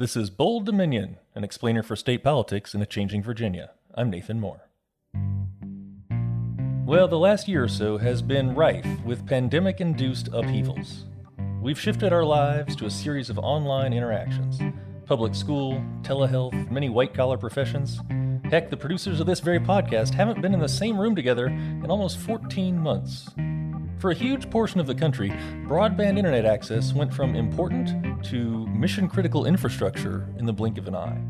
This is Bold Dominion, an explainer for state politics in a changing Virginia. I'm Nathan Moore. Well, the last year or so has been rife with pandemic-induced upheavals. We've shifted our lives to a series of online interactions. Public school, telehealth, many white-collar professions. Heck, the producers of this very podcast haven't been in the same room together in almost 14 months. For a huge portion of the country, broadband internet access went from important to mission-critical infrastructure in the blink of an eye.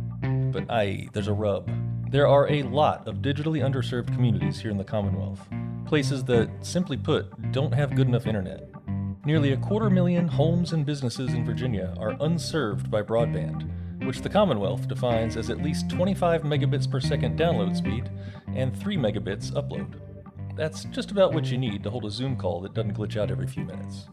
But there's a rub. There are a lot of digitally underserved communities here in the Commonwealth, places that, simply put, don't have good enough internet. Nearly 250,000 homes and businesses in Virginia are unserved by broadband, which the Commonwealth defines as at least 25 megabits per second download speed and 3 megabits upload. That's just about what you need to hold a Zoom call that doesn't glitch out every few minutes.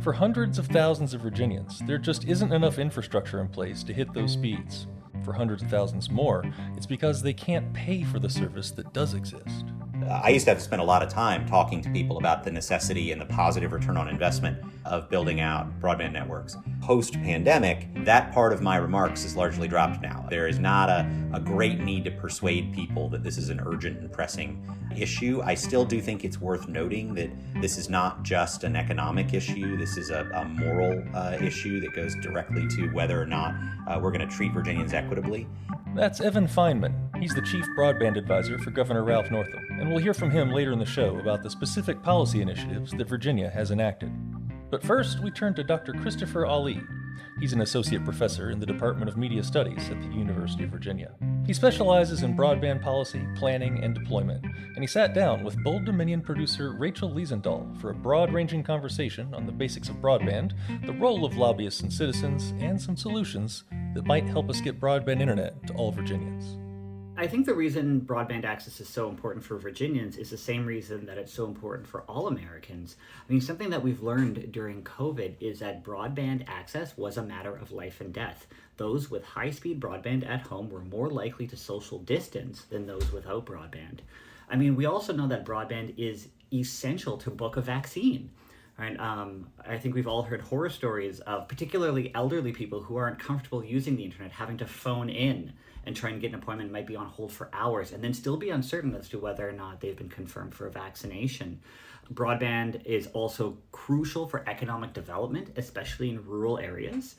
For hundreds of thousands of Virginians, there just isn't enough infrastructure in place to hit those speeds. For hundreds of thousands more, it's because they can't pay for the service that does exist. I used to have to spend a lot of time talking to people about the necessity and the positive return on investment of building out broadband networks. Post-pandemic, that part of my remarks is largely dropped now. There is not a great need to persuade people that this is an urgent and pressing issue. I still do think it's worth noting that this is not just an economic issue. This is a moral issue that goes directly to whether or not we're going to treat Virginians equitably. That's Evan Feinman. He's the chief broadband advisor for Governor Ralph Northam, and we'll hear from him later in the show about the specific policy initiatives that Virginia has enacted. But first, we turn to Dr. Christopher Ali. He's an associate professor in the Department of Media Studies at the University of Virginia. He specializes in broadband policy, planning, and deployment, and he sat down with Bold Dominion producer Rachel Liesendahl for a broad-ranging conversation on the basics of broadband, the role of lobbyists and citizens, and some solutions that might help us get broadband internet to all Virginians. I think the reason broadband access is so important for Virginians is the same reason that it's so important for all Americans. I mean, something that we've learned during COVID is that broadband access was a matter of life and death. Those with high-speed broadband at home were more likely to social distance than those without broadband. I mean, we also know that broadband is essential to book a vaccine. Right? I think we've all heard horror stories of particularly elderly people who aren't comfortable using the internet, having to phone in and try and get an appointment, might be on hold for hours, and then still be uncertain as to whether or not they've been confirmed for a vaccination. Broadband is also crucial for economic development, especially in rural areas.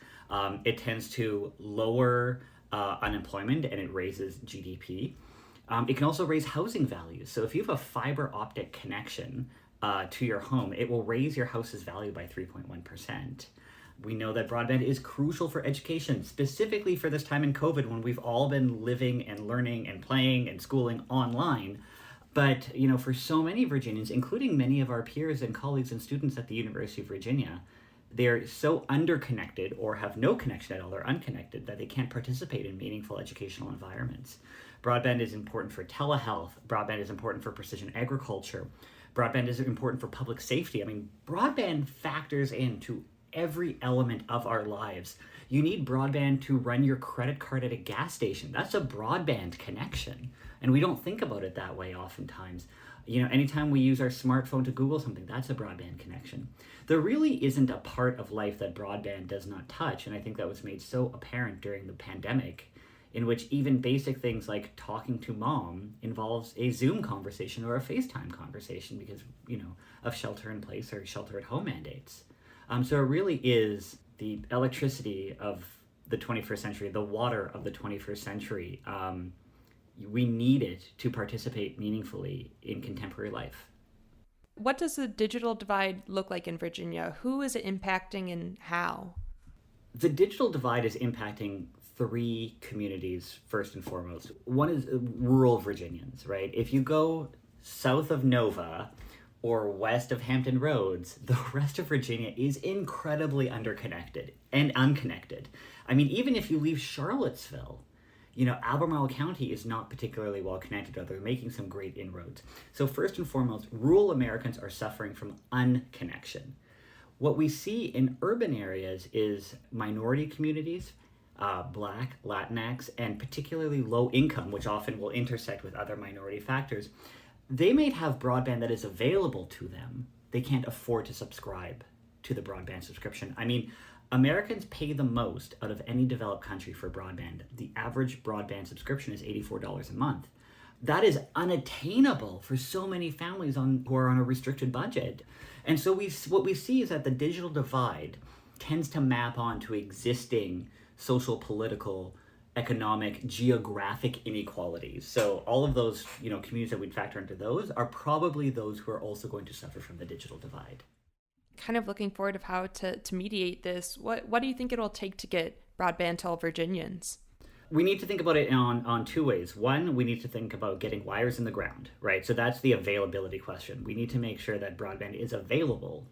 It tends to lower unemployment and it raises GDP. It can also raise housing values. So if you have a fiber optic connection to your home, it will raise your house's value by 3.1%. We know that broadband is crucial for education, specifically for this time in COVID when we've all been living and learning and playing and schooling online. But, for so many Virginians, including many of our peers and colleagues and students at the University of Virginia, they're so underconnected or have no connection at all, they're unconnected, that they can't participate in meaningful educational environments. Broadband is important for telehealth. Broadband is important for precision agriculture. Broadband is important for public safety. I mean, broadband factors into every element of our lives. You need broadband to run your credit card at a gas station. That's a broadband connection. And we don't think about it that way oftentimes. Anytime we use our smartphone to Google something, that's a broadband connection. There really isn't a part of life that broadband does not touch. And I think that was made so apparent during the pandemic, in which even basic things like talking to mom involves a Zoom conversation or a FaceTime conversation because, of shelter in place or shelter at home mandates. So it really is the electricity of the 21st century, the water of the 21st century. We need it to participate meaningfully in contemporary life. What does the digital divide look like in Virginia? Who is it impacting and how? The digital divide is impacting three communities, first and foremost. One is rural Virginians, right? If you go south of Nova or west of Hampton Roads, the rest of Virginia is incredibly underconnected and unconnected. I mean, even if you leave Charlottesville, Albemarle County is not particularly well connected, although they're making some great inroads. So first and foremost, rural Americans are suffering from unconnection. What we see in urban areas is minority communities, Black, Latinx, and particularly low income, which often will intersect with other minority factors. They may have broadband that is available to them. They can't afford to subscribe to the broadband subscription. I mean, Americans pay the most out of any developed country for broadband. The average broadband subscription is $84 a month. That is unattainable for so many families who are on a restricted budget. And so what we see is that the digital divide tends to map onto existing social, political, economic, geographic inequalities. So all of those, communities that we'd factor into those are probably those who are also going to suffer from the digital divide. Kind of looking forward of how to mediate this. What do you think it'll take to get broadband to all Virginians? We need to think about it on two ways. One, we need to think about getting wires in the ground, right? So that's the availability question. We need to make sure that broadband is available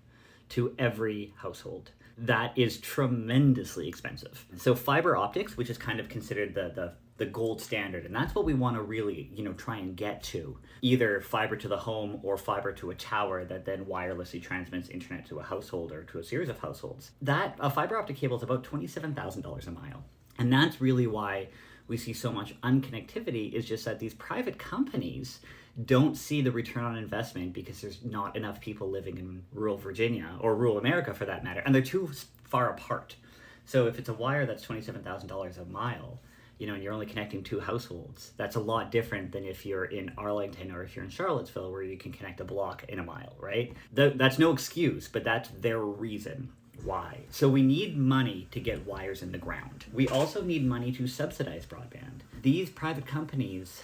to every household. That is tremendously expensive. So fiber optics, which is kind of considered the gold standard, and that's what we want to really, try and get to. Either fiber to the home or fiber to a tower that then wirelessly transmits internet to a household or to a series of households. That a fiber optic cable is about $27,000 a mile. And that's really why we see so much unconnectivity, is just that these private companies don't see the return on investment because there's not enough people living in rural Virginia or rural America for that matter, and they're too far apart. So if it's a wire that's $27,000 a mile, and you're only connecting 2 households, that's a lot different than if you're in Arlington or if you're in Charlottesville where you can connect a block in a mile, right? That's no excuse, but that's their reason why. So we need money to get wires in the ground. We also need money to subsidize broadband. These private companies,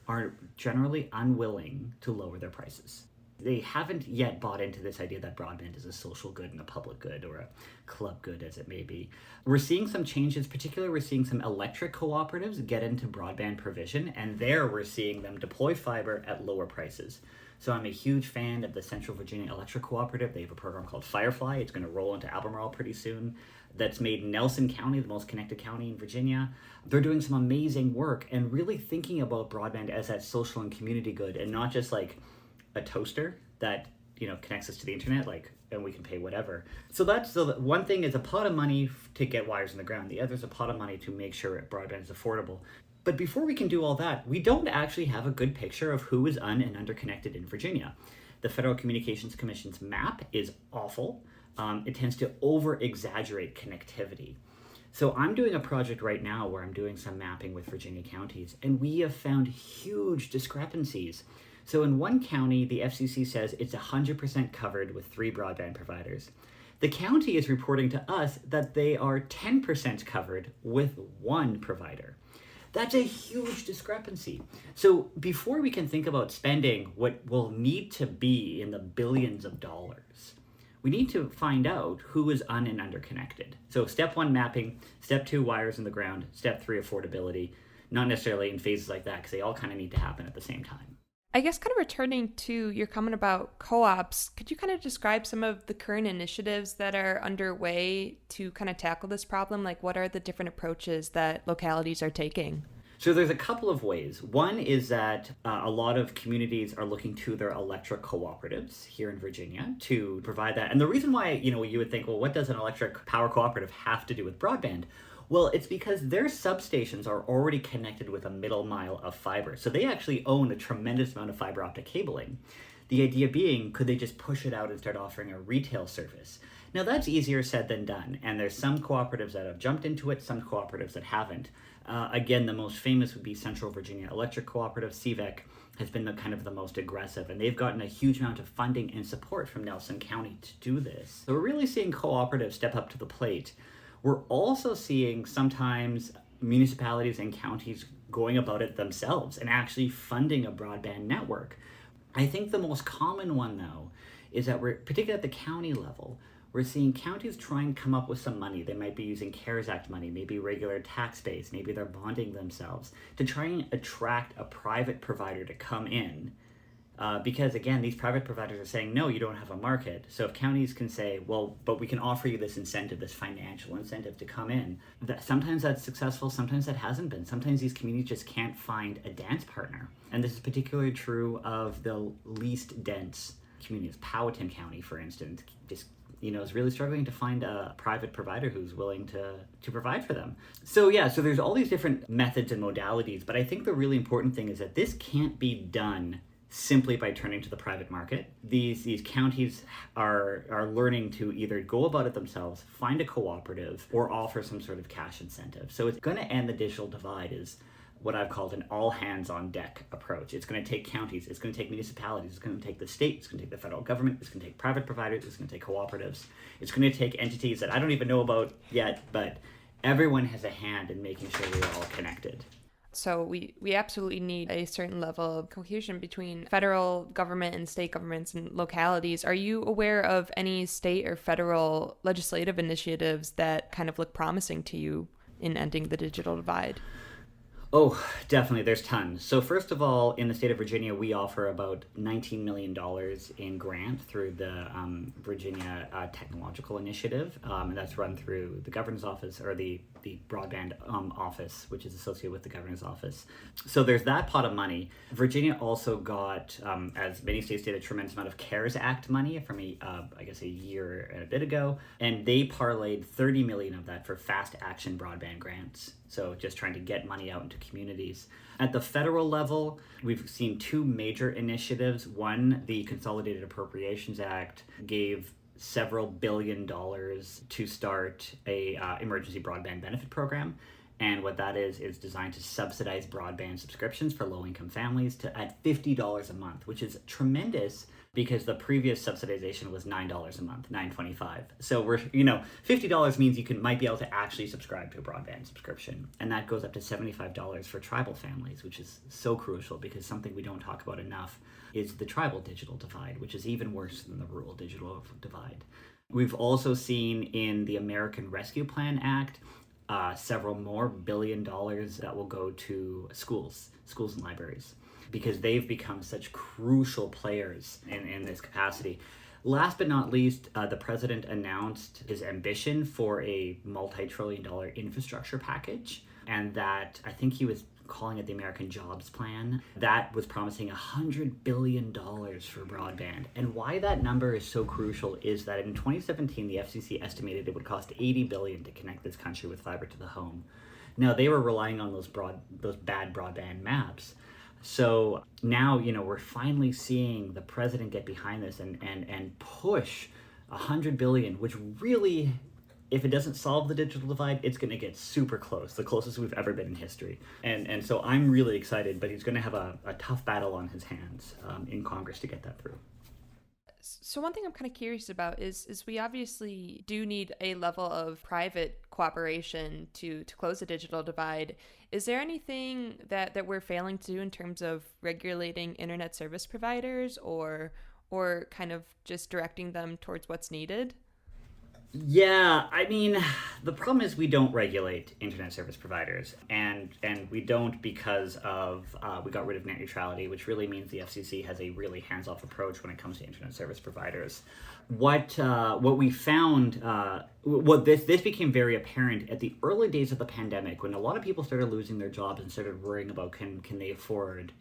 are generally unwilling to lower their prices. They haven't yet bought into this idea that broadband is a social good and a public good, or a club good as it may be. We're seeing some changes, particularly we're seeing some electric cooperatives get into broadband provision, and there we're seeing them deploy fiber at lower prices. So I'm a huge fan of the Central Virginia Electric Cooperative. They have a program called Firefly. It's going to roll into Albemarle pretty soon. That's made Nelson County the most connected county in Virginia. They're doing some amazing work and really thinking about broadband as that social and community good, and not just like a toaster that connects us to the internet, and we can pay whatever. So one thing is a pot of money to get wires in the ground. The other is a pot of money to make sure broadband is affordable. But before we can do all that, we don't actually have a good picture of who is un- and underconnected in Virginia. The Federal Communications Commission's map is awful. It tends to over-exaggerate connectivity. So I'm doing a project right now where I'm doing some mapping with Virginia counties, and we have found huge discrepancies. So in one county, the FCC says it's 100% covered with 3 broadband providers. The county is reporting to us that they are 10% covered with 1 provider. That's a huge discrepancy. So before we can think about spending what will need to be in the billions of dollars, we need to find out who is un- and underconnected. So step 1, mapping. Step 2, wires in the ground. Step 3, affordability. Not necessarily in phases like that, because they all kind of need to happen at the same time. I guess kind of returning to your comment about co-ops, could you kind of describe some of the current initiatives that are underway to kind of tackle this problem? Like, what are the different approaches that localities are taking? So there's a couple of ways. One is that a lot of communities are looking to their electric cooperatives here in Virginia to provide that. And the reason why, you would think, well, what does an electric power cooperative have to do with broadband? Well, it's because their substations are already connected with a middle mile of fiber. So they actually own a tremendous amount of fiber optic cabling. The idea being, could they just push it out and start offering a retail service? Now that's easier said than done. And there's some cooperatives that have jumped into it, some cooperatives that haven't. Again, the most famous would be Central Virginia Electric Cooperative. CVEC has been the most aggressive, and they've gotten a huge amount of funding and support from Nelson County to do this. So we're really seeing cooperatives step up to the plate. We're also seeing sometimes municipalities and counties going about it themselves and actually funding a broadband network. I think the most common one, though, is that we're, particularly at the county level, we're seeing counties try and come up with some money. They might be using CARES Act money, maybe regular tax base, maybe they're bonding themselves to try and attract a private provider to come in. Because again, these private providers are saying, no, you don't have a market. So if counties can say, well, but we can offer you this incentive, this financial incentive to come in, sometimes that's successful, sometimes that hasn't been. Sometimes these communities just can't find a dance partner. And this is particularly true of the least dense communities. Powhatan County, for instance, just is really struggling to find a private provider who's willing to provide for them. So there's all these different methods and modalities, but I think the really important thing is that this can't be done simply by turning to the private market. These counties are learning to either go about it themselves, find a cooperative, or offer some sort of cash incentive. So it's going to end the digital divide is what I've called an all hands on deck approach. It's going to take counties, it's going to take municipalities, it's going to take the state, it's going to take the federal government, it's going to take private providers, it's going to take cooperatives, it's going to take entities that I don't even know about yet, but everyone has a hand in making sure we're all connected. So we absolutely need a certain level of cohesion between federal government and state governments and localities. Are you aware of any state or federal legislative initiatives that kind of look promising to you in ending the digital divide? Oh, definitely. There's tons. So first of all, in the state of Virginia, we offer about $19 million in grant through the Virginia Technological Initiative. And that's run through the governor's office, or the broadband office, which is associated with the governor's office. So there's that pot of money. Virginia also got, as many states did, a tremendous amount of CARES Act money from I guess a year and a bit ago. And they parlayed 30 million of that for fast action broadband grants. So just trying to get money out into communities. At the federal level, we've seen two major initiatives. One, the Consolidated Appropriations Act gave several $billion to start a emergency broadband benefit program. And what that is designed to subsidize broadband subscriptions for low-income families at $50 a month, which is tremendous because the previous subsidization was $9 a month, $9.25. So we're, $50 means you might be able to actually subscribe to a broadband subscription. And that goes up to $75 for tribal families, which is so crucial because something we don't talk about enough is the tribal digital divide, which is even worse than the rural digital divide. We've also seen in the American Rescue Plan Act, several more $1 billion that will go to schools and libraries, because they've become such crucial players in this capacity. Last but not least, the president announced his ambition for a multi-trillion-dollar infrastructure package, and that, I think he was calling it the American Jobs Plan, that was promising $100 billion for broadband. And why that number is so crucial is that in 2017, the FCC estimated it would cost $80 billion to connect this country with fiber to the home. Now, they were relying on those bad broadband maps. So now, we're finally seeing the president get behind this and push $100 billion, which really, if it doesn't solve the digital divide, it's going to get super close, the closest we've ever been in history. And so I'm really excited, but he's going to have a tough battle on his hands in Congress to get that through. So one thing I'm kind of curious about is we obviously do need a level of private cooperation to close the digital divide. Is there anything that we're failing to do in terms of regulating internet service providers or kind of just directing them towards what's needed? Yeah, the problem is we don't regulate internet service providers, and we don't because of we got rid of net neutrality, which really means the FCC has a really hands-off approach when it comes to internet service providers. What we found, this became very apparent at the early days of the pandemic, when a lot of people started losing their jobs and started worrying about can they afford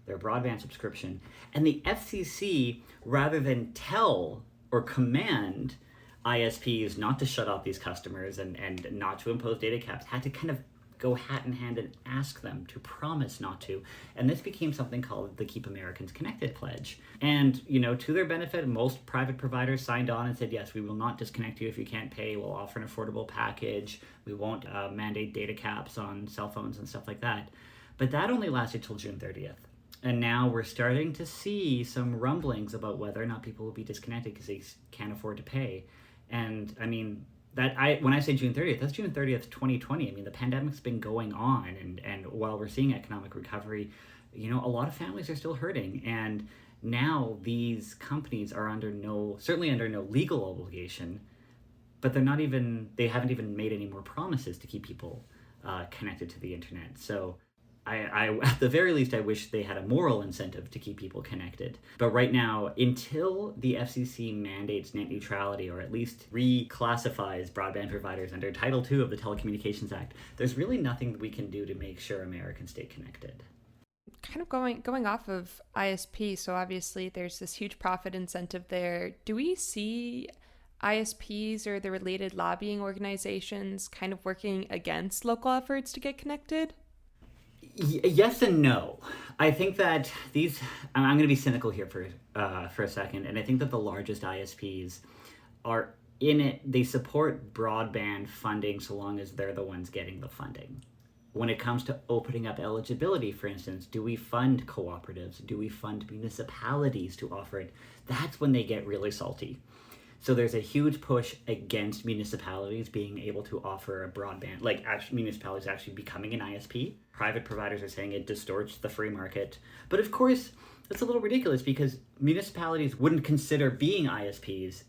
their broadband subscription, and the FCC, rather than tell or command ISPs not to shut off these customers and not to impose data caps, had to kind of go hat in hand and ask them to promise not to. And this became something called the Keep Americans Connected Pledge. And, to their benefit, most private providers signed on and said, yes, we will not disconnect you if you can't pay. We'll offer an affordable package. We won't mandate data caps on cell phones and stuff like that. But that only lasted till June 30th. And now we're starting to see some rumblings about whether or not people will be disconnected because they can't afford to pay. And when I say June 30th, that's June 30th, 2020. The pandemic's been going on, and while we're seeing economic recovery, a lot of families are still hurting. And now these companies are certainly under no legal obligation, but they haven't even made any more promises to keep people connected to the internet. So I at the very least, I wish they had a moral incentive to keep people connected. But right now, until the FCC mandates net neutrality, or at least reclassifies broadband providers under Title II of the Telecommunications Act, there's really nothing we can do to make sure Americans stay connected. Kind of going off of ISP, so obviously there's this huge profit incentive there. Do we see ISPs or the related lobbying organizations kind of working against local efforts to get connected? Yes and no. I think that I'm going to be cynical here for a second, and I think that the largest ISPs are in it. They support broadband funding so long as they're the ones getting the funding. When it comes to opening up eligibility, for instance, do we fund cooperatives? Do we fund municipalities to offer it? That's when they get really salty. So there's a huge push against municipalities being able to offer a broadband, like municipalities actually becoming an ISP. Private providers are saying it distorts the free market. But of course, that's a little ridiculous because municipalities wouldn't consider being ISPs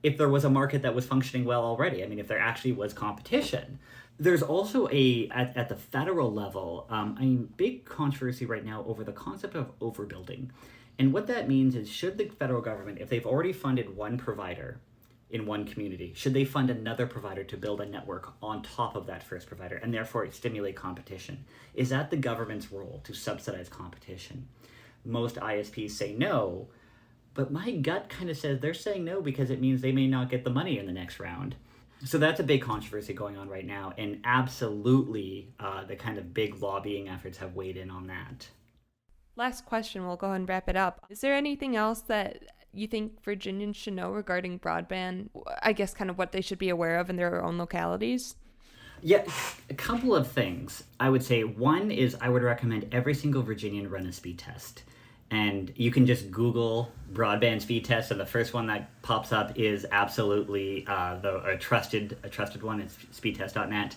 if there was a market that was functioning well already. I mean, if there actually was competition. There's also at the federal level, big controversy right now over the concept of overbuilding. And what that means is, should the federal government, if they've already funded one provider in one community, should they fund another provider to build a network on top of that first provider and therefore stimulate competition? Is that the government's role to subsidize competition? Most ISPs say no, but my gut kind of says they're saying no because it means they may not get the money in the next round. So that's a big controversy going on right now, and absolutely the kind of big lobbying efforts have weighed in on that. Last question, we'll go ahead and wrap it up. Is there anything else that you think Virginians should know regarding broadband? I guess kind of what they should be aware of in their own localities? Yeah, a couple of things. I would say one is I would recommend every single Virginian run a speed test. And you can just Google broadband speed test, and the first one that pops up is absolutely a trusted one. It's speedtest.net.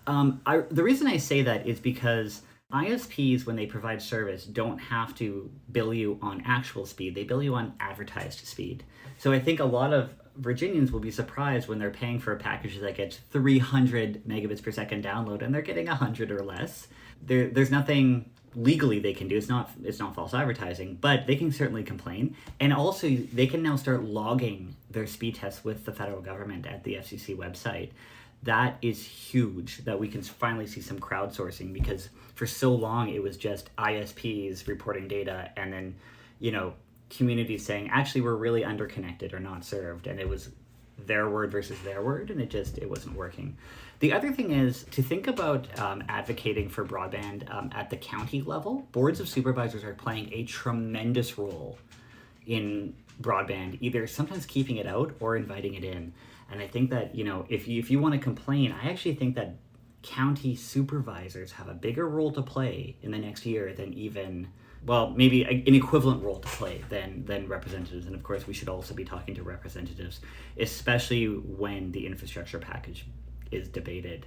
The reason I say that is because ISPs, when they provide service, don't have to bill you on actual speed. They bill you on advertised speed. So I think a lot of Virginians will be surprised when they're paying for a package that gets 300 megabits per second download and they're getting 100 or less. There's nothing legally they can do. It's not false advertising, but they can certainly complain. And also they can now start logging their speed tests with the federal government at the FCC website. That is huge, that we can finally see some crowdsourcing, because for so long it was just ISPs reporting data and then, communities saying, actually, we're really underconnected or not served. And it was their word versus their word, and it wasn't working. The other thing is to think about advocating for broadband at the county level. Boards of supervisors are playing a tremendous role in broadband, either sometimes keeping it out or inviting it in. And I think that, if you want to complain, I actually think that county supervisors have a bigger role to play in the next year than maybe an equivalent role to play than representatives. And of course, we should also be talking to representatives, especially when the infrastructure package is debated.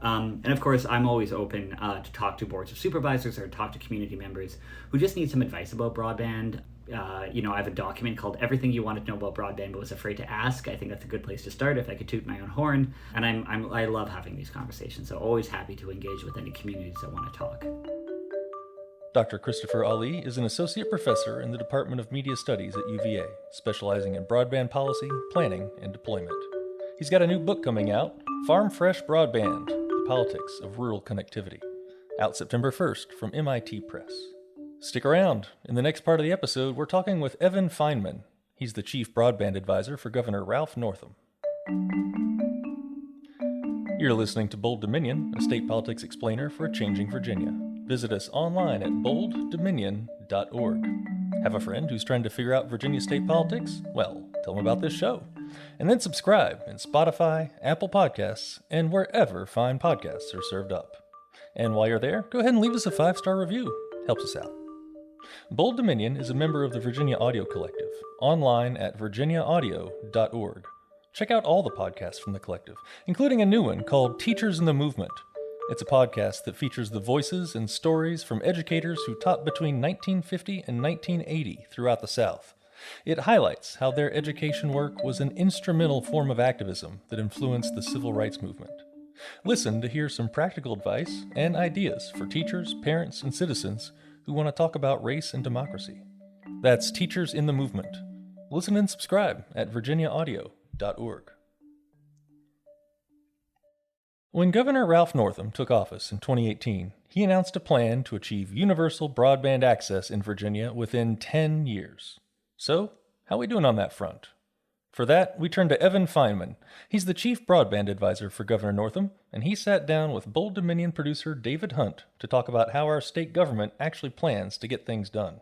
And of course, I'm always open to talk to boards of supervisors or talk to community members who just need some advice about broadband. I have a document called Everything You Wanted to Know About Broadband But Was Afraid to Ask. I think that's a good place to start if I could toot my own horn. And I love having these conversations, so always happy to engage with any communities that want to talk. Dr. Christopher Ali is an associate professor in the Department of Media Studies at UVA, specializing in broadband policy, planning, and deployment. He's got a new book coming out, Farm Fresh Broadband, The Politics of Rural Connectivity, out September 1st from MIT Press. Stick around. In the next part of the episode, we're talking with Evan Feinman. He's the Chief Broadband Advisor for Governor Ralph Northam. You're listening to Bold Dominion, a state politics explainer for a changing Virginia. Visit us online at bolddominion.org. Have a friend who's trying to figure out Virginia state politics? Well, tell them about this show. And then subscribe in Spotify, Apple Podcasts, and wherever fine podcasts are served up. And while you're there, go ahead and leave us a 5-star review. Helps us out. Bold Dominion is a member of the Virginia Audio Collective, online at virginiaaudio.org. Check out all the podcasts from the collective, including a new one called Teachers in the Movement. It's a podcast that features the voices and stories from educators who taught between 1950 and 1980 throughout the South. It highlights how their education work was an instrumental form of activism that influenced the civil rights movement. Listen to hear some practical advice and ideas for teachers, parents, and citizens who want to talk about race and democracy. That's Teachers in the Movement. Listen and subscribe at virginiaaudio.org. When Governor Ralph Northam took office in 2018, he announced a plan to achieve universal broadband access in Virginia within 10 years. So, how are we doing on that front? For that, we turn to Evan Feinman. He's the chief broadband advisor for Governor Northam, and he sat down with Bold Dominion producer David Hunt to talk about how our state government actually plans to get things done.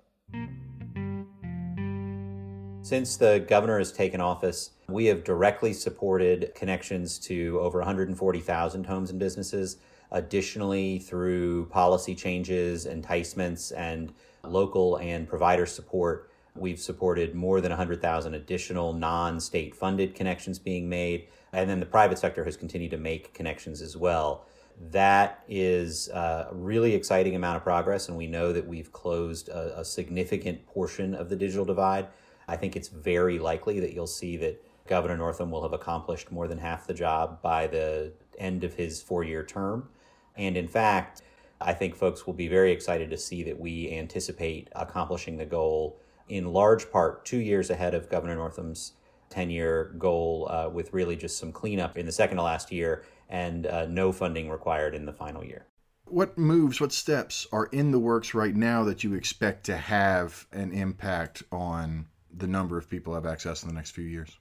Since the governor has taken office, we have directly supported connections to over 140,000 homes and businesses. Additionally, through policy changes, enticements, and local and provider support, we've supported more than 100,000 additional non-state funded connections being made. And then the private sector has continued to make connections as well. That is a really exciting amount of progress, and we know that we've closed a significant portion of the digital divide. I think it's very likely that you'll see that Governor Northam will have accomplished more than half the job by the end of his 4-year term. And in fact, I think folks will be very excited to see that we anticipate accomplishing the goal in large part 2 years ahead of Governor Northam's 10-year goal, with really just some cleanup in the second to last year and no funding required in the final year. What steps are in the works right now that you expect to have an impact on the number of people who have access in the next few years?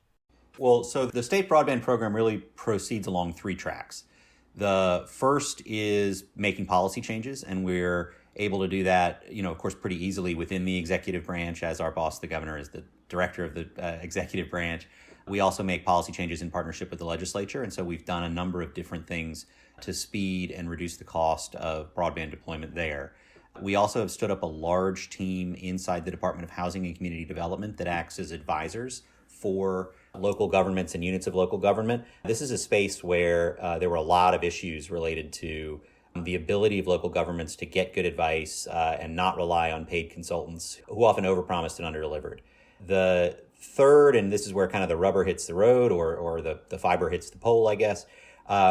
Well, so the state broadband program really proceeds along 3 tracks. The first is making policy changes, and we're able to do that, of course, pretty easily within the executive branch, as our boss, the governor, is the director of the executive branch. We also make policy changes in partnership with the legislature, and so we've done a number of different things to speed and reduce the cost of broadband deployment there. We also have stood up a large team inside the Department of Housing and Community Development that acts as advisors for local governments and units of local government. This is a space where there were a lot of issues related to the ability of local governments to get good advice and not rely on paid consultants who often overpromised and underdelivered. The third, and this is where kind of the rubber hits the road or the fiber hits the pole, I guess,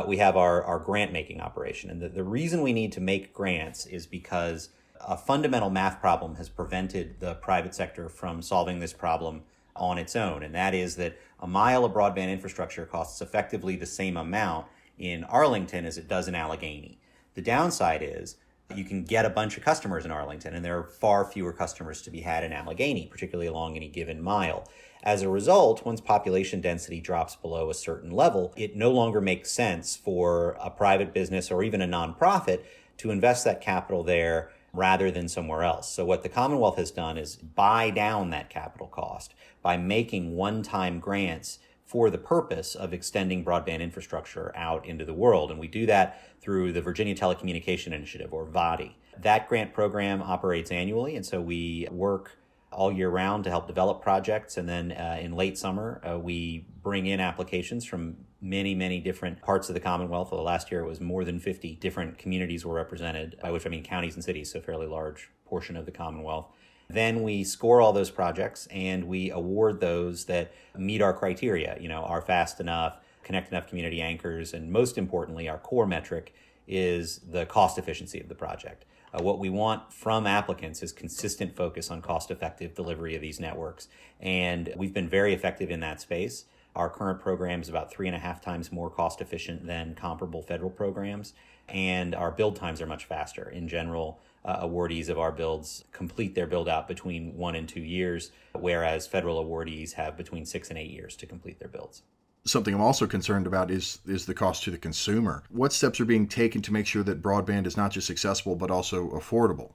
we have our grant-making operation. And the reason we need to make grants is because a fundamental math problem has prevented the private sector from solving this problem on its own. And that is that a mile of broadband infrastructure costs effectively the same amount in Arlington as it does in Allegheny. The downside is you can get a bunch of customers in Arlington, and there are far fewer customers to be had in Allegheny, particularly along any given mile. As a result, once population density drops below a certain level, it no longer makes sense for a private business or even a nonprofit to invest that capital there rather than somewhere else. So what the Commonwealth has done is buy down that capital cost by making one-time grants for the purpose of extending broadband infrastructure out into the world. And we do that through the Virginia Telecommunication Initiative, or VADI. That grant program operates annually, and so we work all year round to help develop projects. And then in late summer, we bring in applications from many, many different parts of the Commonwealth. For the last year, it was more than 50 different communities were represented, by which I mean counties and cities, so a fairly large portion of the Commonwealth. Then we score all those projects and we award those that meet our criteria, are fast enough, connect enough community anchors, and most importantly, our core metric is the cost efficiency of the project. What we want from applicants is consistent focus on cost-effective delivery of these networks. And we've been very effective in that space. Our current program is about 3.5 times more cost efficient than comparable federal programs. And our build times are much faster. In general, awardees of our builds complete their build out between 1 and 2 years, whereas federal awardees have between 6 and 8 years to complete their builds. Something I'm also concerned about is the cost to the consumer. What steps are being taken to make sure that broadband is not just accessible, but also affordable?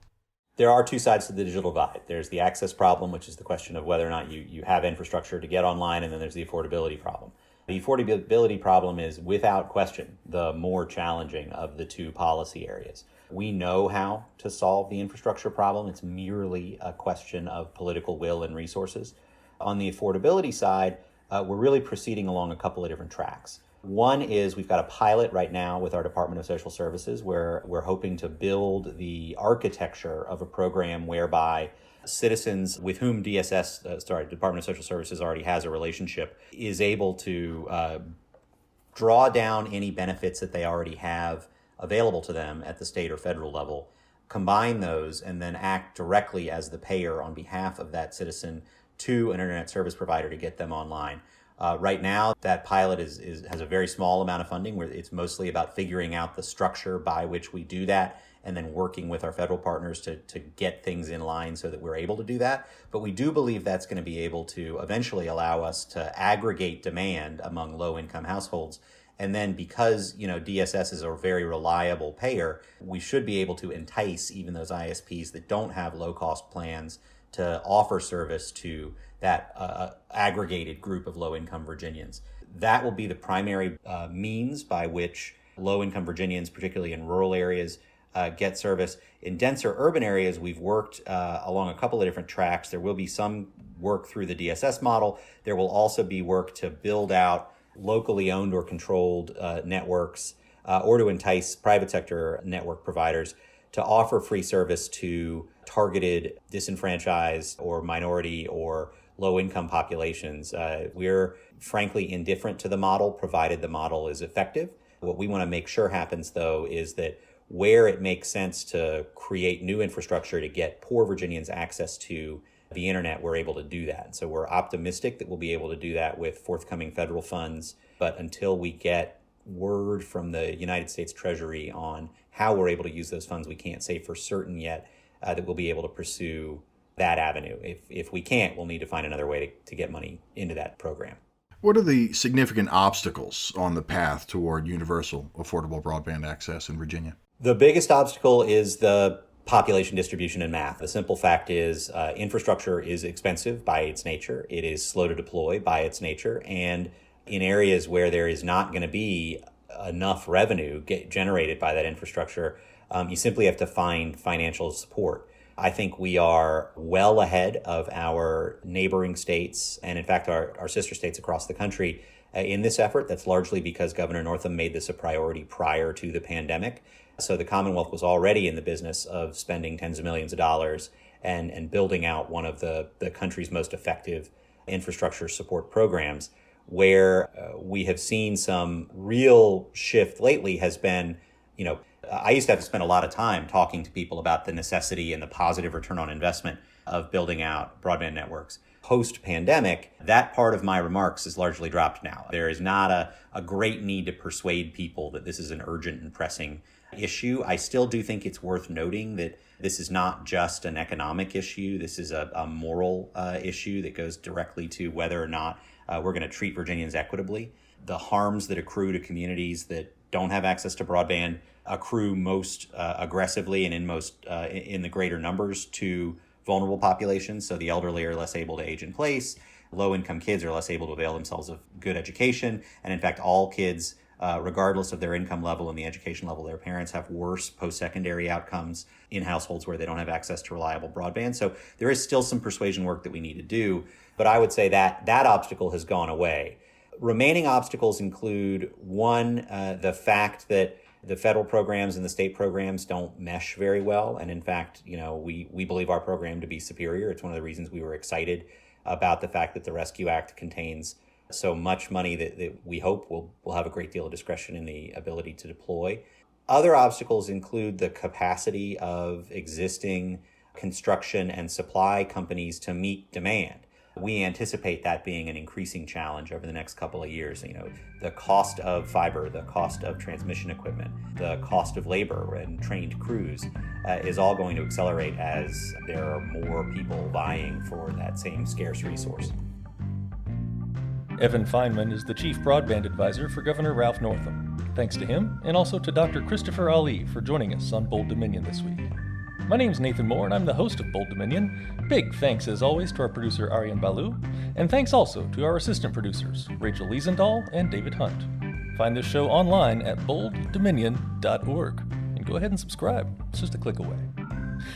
There are 2 sides to the digital divide. There's the access problem, which is the question of whether or not you have infrastructure to get online, and then there's the affordability problem. The affordability problem is, without question, the more challenging of the 2 policy areas. We know how to solve the infrastructure problem. It's merely a question of political will and resources. On the affordability side, we're really proceeding along a couple of different tracks. One is we've got a pilot right now with our Department of Social Services where we're hoping to build the architecture of a program whereby citizens with whom Department of Social Services already has a relationship is able to draw down any benefits that they already have available to them at the state or federal level, combine those, and then act directly as the payer on behalf of that citizen to an internet service provider to get them online. Right now, that pilot has a very small amount of funding where it's mostly about figuring out the structure by which we do that and then working with our federal partners to get things in line so that we're able to do that. But we do believe that's going to be able to eventually allow us to aggregate demand among low-income households. And then because, DSS is a very reliable payer, we should be able to entice even those ISPs that don't have low-cost plans to offer service to that aggregated group of low-income Virginians. That will be the primary means by which low-income Virginians, particularly in rural areas, get service. In denser urban areas, we've worked along a couple of different tracks. There will be some work through the DSS model. There will also be work to build out locally owned or controlled networks or to entice private sector network providers to offer free service to targeted disenfranchised or minority or low-income populations. We're frankly indifferent to the model, provided the model is effective. What we want to make sure happens, though, is that where it makes sense to create new infrastructure to get poor Virginians access to the internet, we're able to do that. And so we're optimistic that we'll be able to do that with forthcoming federal funds. But until we get word from the United States Treasury on how we're able to use those funds, we can't say for certain yet that we'll be able to pursue that avenue. If we can't, we'll need to find another way to get money into that program. What are the significant obstacles on the path toward universal affordable broadband access in Virginia? The biggest obstacle is the population distribution and math. The simple fact is infrastructure is expensive by its nature. It is slow to deploy by its nature. And in areas where there is not going to be enough revenue generated by that infrastructure, you simply have to find financial support. I think we are well ahead of our neighboring states and, in fact, our sister states across the country in this effort. That's largely because Governor Northam made this a priority prior to the pandemic. So the Commonwealth was already in the business of spending tens of millions of dollars and building out one of the country's most effective infrastructure support programs. Where we have seen some real shift lately has been, I used to have to spend a lot of time talking to people about the necessity and the positive return on investment of building out broadband networks. Post-pandemic, that part of my remarks is largely dropped now. There is not a great need to persuade people that this is an urgent and pressing issue. I still do think it's worth noting that this is not just an economic issue. This is a moral issue that goes directly to whether or not we're going to treat Virginians equitably. The harms that accrue to communities that don't have access to broadband accrue most aggressively and in the greater numbers to vulnerable populations. So the elderly are less able to age in place. Low-income kids are less able to avail themselves of good education. And in fact, all kids, regardless of their income level and the education level of their parents, have worse post-secondary outcomes in households where they don't have access to reliable broadband. So there is still some persuasion work that we need to do. But I would say that obstacle has gone away. Remaining obstacles include, one, the fact that the federal programs and the state programs don't mesh very well. And in fact, we believe our program to be superior. It's one of the reasons we were excited about the fact that the Rescue Act contains so much money that we hope will have a great deal of discretion in the ability to deploy. Other obstacles include the capacity of existing construction and supply companies to meet demand. We anticipate that being an increasing challenge over the next couple of years. The cost of fiber, the cost of transmission equipment, the cost of labor and trained crews is all going to accelerate as there are more people vying for that same scarce resource. Evan Feinman is the Chief Broadband Advisor for Governor Ralph Northam. Thanks to him, and also to Dr. Christopher Ali for joining us on Bold Dominion this week. My name's Nathan Moore, and I'm the host of Bold Dominion. Big thanks, as always, to our producer, Aryan Balu, and thanks also to our assistant producers, Rachel Liesendahl and David Hunt. Find this show online at bolddominion.org, and go ahead and subscribe. It's just a click away.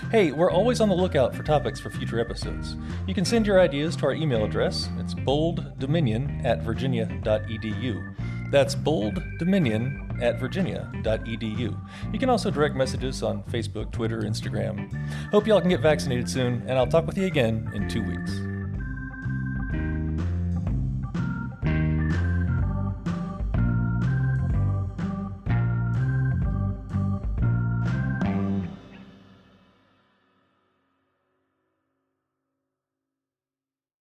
Hey, we're always on the lookout for topics for future episodes. You can send your ideas to our email address. It's bolddominion@virginia.edu. That's bolddominion@virginia.edu. You can also direct messages on Facebook, Twitter, Instagram. Hope y'all can get vaccinated soon, and I'll talk with you again in 2 weeks.